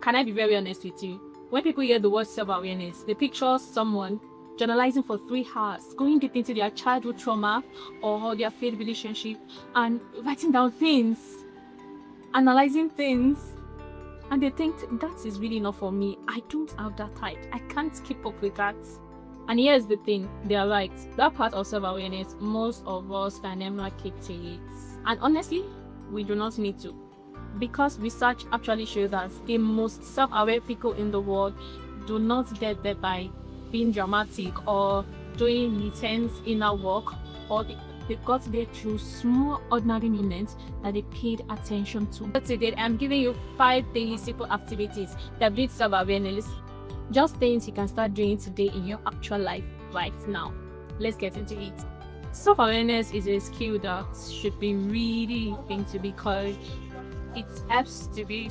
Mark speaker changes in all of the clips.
Speaker 1: Can I be very honest with you? When people hear the word self-awareness, they picture someone journalizing for 3 hours, going deep into their childhood trauma or their failed relationship and writing down things, analyzing things, and they think that is really not for me. I don't have that type. I can't keep up with that. And here's the thing, they are right. That part of self-awareness, most of us can never keep to it. And honestly, we do not need to. Because research actually shows that the most self-aware people in the world do not get there by being dramatic or doing intense inner work, or they got there through small ordinary moments that they paid attention to. But today I'm giving you 5 daily simple activities that build self-awareness. Just things you can start doing today in your actual life right now. Let's get into it. Self-awareness is a skill that should be really into, because it helps to be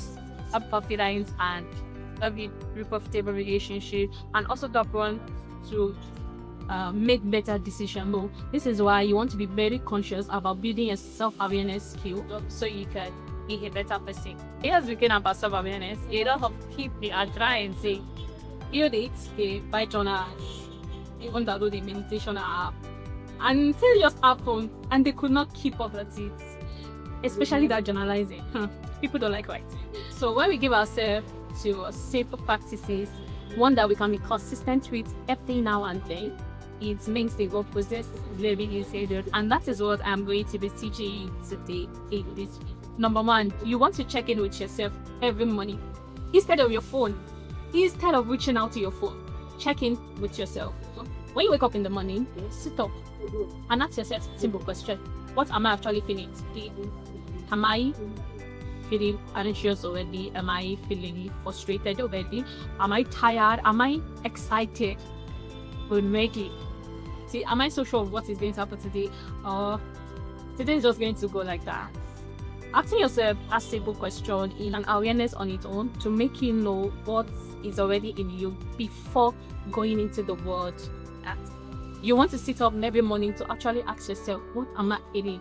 Speaker 1: self-confident and have a profitable relationship, and also help one to make better decisions. So this is why you want to be very conscious about building a self-awareness skill so you can be a better person. Here's the thing about self-awareness. You don't have to keep the try and say, you did buy journals, even download the meditation app, and things just happen and they could not keep up with it. Especially that journalizing. People don't like writing. So when we give ourselves to simple practices, one that we can be consistent with every now and then, it makes the work process very easier. And that is what I'm going to be teaching you today in this video. Number 1, you want to check in with yourself every morning. Instead of your phone, instead of reaching out to your phone, check in with yourself. When you wake up in the morning, sit up and ask yourself a simple question. What am I actually feeling today? Am I feeling anxious already? Am I feeling frustrated already? Am I tired? Am I excited? Already? See, am I so sure of what is going to happen today? Or today is just going to go like that? Asking yourself a simple question is an awareness on its own to make you know what is already in you before going into the world. You want to sit up every morning to actually ask yourself, what am I feeling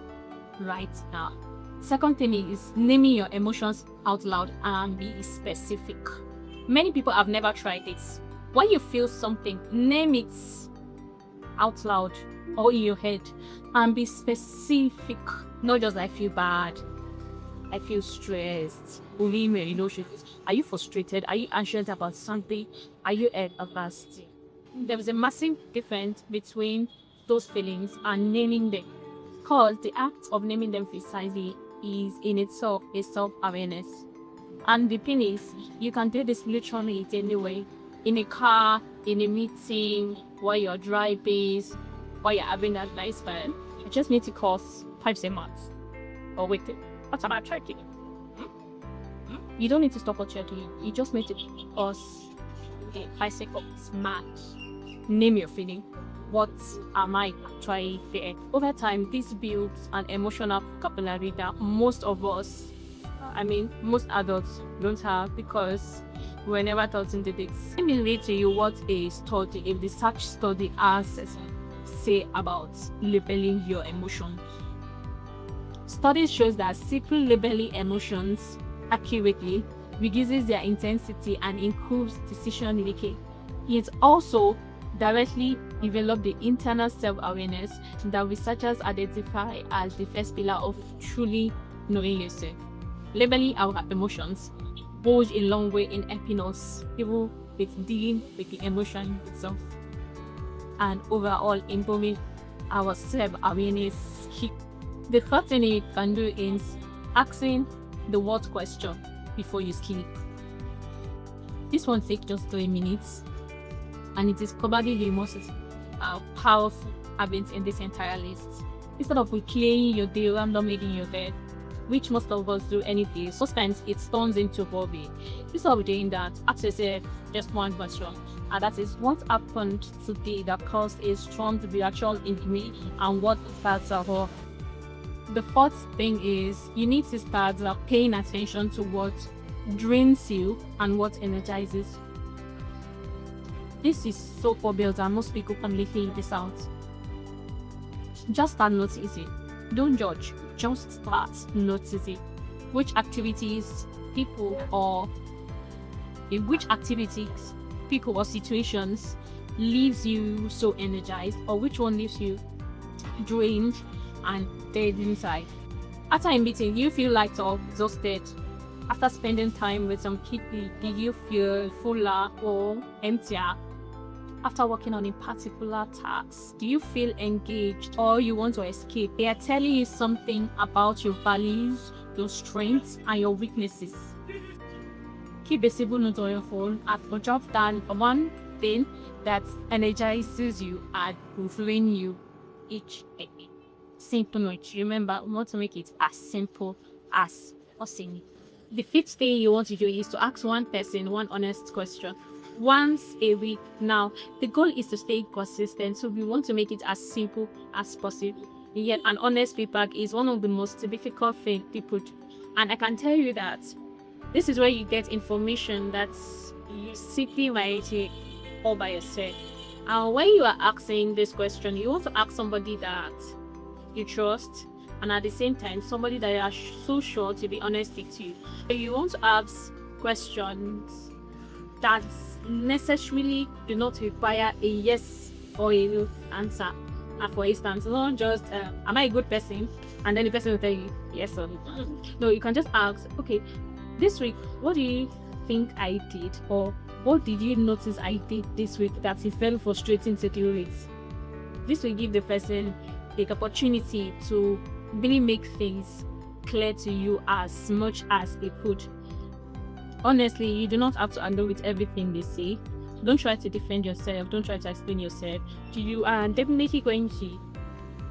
Speaker 1: right now? Second thing is naming your emotions out loud and be specific. Many people have never tried this. When you feel something, name it out loud or in your head and be specific. Not just I feel bad, I feel stressed. Are you frustrated? Are you anxious about something? Are you embarrassed? There is a massive difference between those feelings and naming them, because the act of naming them precisely is in itself a self-awareness. And the thing is, you can do this literally anyway, in a car, in a meeting, while you're driving, while you're having that nice time. You just need to pause 5 seconds or wait. What am I checking? You don't need to stop what you're doing. You just need to pause 5 seconds max. Name your feeling. What am I actually feeling? Over time, this builds an emotional vocabulary that most of us, most adults don't have, because we're never taught into this. Let me read to you what a research study has say about labeling your emotions. Studies shows that simply labeling emotions accurately reduces their intensity and improves decision making. It also directly develop the internal self-awareness that researchers identify as the first pillar of truly knowing yourself. Labeling our emotions goes a long way in helping us even with dealing with the emotion itself, and overall improving our self-awareness. The first thing you can do is asking the what question before you sleep. This one takes just 3 minutes, and it is probably the most powerful habit in this entire list. Instead of replaying your day randomly in your bed, which most of us do anything, sometimes it turns into a hobby. Instead of doing that, ask yourself just one question, and that is, what happened today that caused a strong reaction in me, and what parts of her? The fourth thing is, you need to start paying attention to what drains you and what energizes. This is so obvious and most people can figure this out. Just start noticing. Don't judge. Just start noticing which activities, people, or In which activities, people, or situations leaves you so energized, or which one leaves you drained and dead inside? After a meeting, do you feel light or exhausted? After spending time with some people, do you feel fuller or emptier? After working on a particular task, do you feel engaged or you want to escape? They are telling you something about your values, your strengths, and your weaknesses. Keep a simple note on your phone and jot down one thing that energizes you and fulfilling you each day. Simple note. Remember, we want to make it as simple as possible. The fifth thing you want to do is to ask one person one honest question once a week. Now, the goal is to stay consistent, so we want to make it as simple as possible. Yet, an honest feedback is one of the most difficult things people do. And I can tell you that this is where you get information that you simply might all by yourself. And when you are asking this question, you want to ask somebody that you trust, and at the same time somebody that you are so sure to be honest with you. So you want to ask questions that necessarily do not require a yes or a no answer. And for instance, not just am I a good person, and then the person will tell you yes or no. No, you can just ask, okay, this week what do you think I did, or what did you notice I did this week that is very frustrating to deal with? This will give the person the opportunity to really make things clear to you as much as they could. Honestly, you do not have to agree with everything they say. Don't try to defend yourself. Don't try to explain yourself. You are definitely going to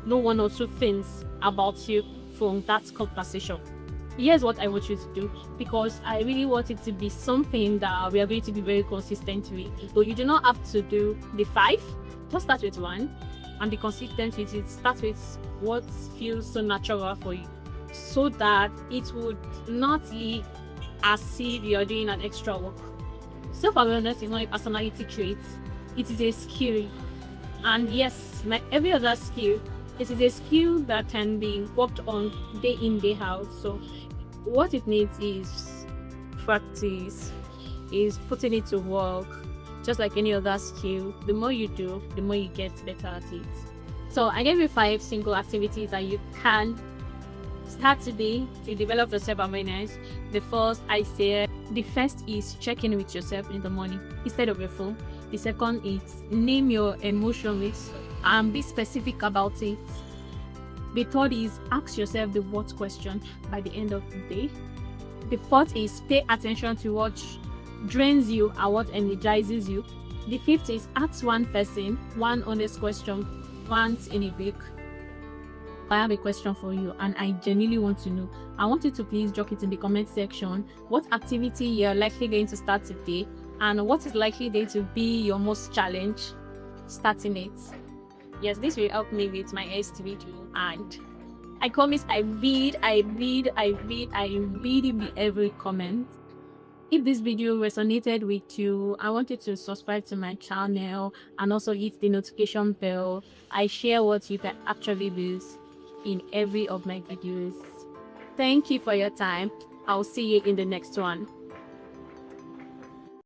Speaker 1: know one or two things about you from that conversation. Here's what I want you to do, because I really want it to be something that we are going to be very consistent with. So you do not have to do the 5. Just start with 1 and be consistent with it. Start with what feels so natural for you, so that it would not be as if you're doing an extra work. Self-awareness is not a personality trait, it is a skill. And yes, like every other skill, it is a skill that can be worked on day in, day out. So what it needs is practice, is putting it to work. Just like any other skill, the more you do, the more you get better at it. So I gave you 5 single activities that you can start today to develop your self-awareness. The first is check in with yourself in the morning instead of your phone. The second is name your emotions and be specific about it. The third is ask yourself the what question by the end of the day. The fourth is pay attention to what drains you and what energizes you. The fifth is ask one person one honest question once in a week. I have a question for you and I genuinely want to know. I want you to please drop it in the comment section. What activity you're likely going to start today, and what is likely going to be your most challenge starting it? Yes, this will help me with my next video, and I promise I read in every comment. If this video resonated with you, I want you to subscribe to my channel and also hit the notification bell. I share what you can actually use in every of my videos. Thank you for your time. I'll see you in the next one.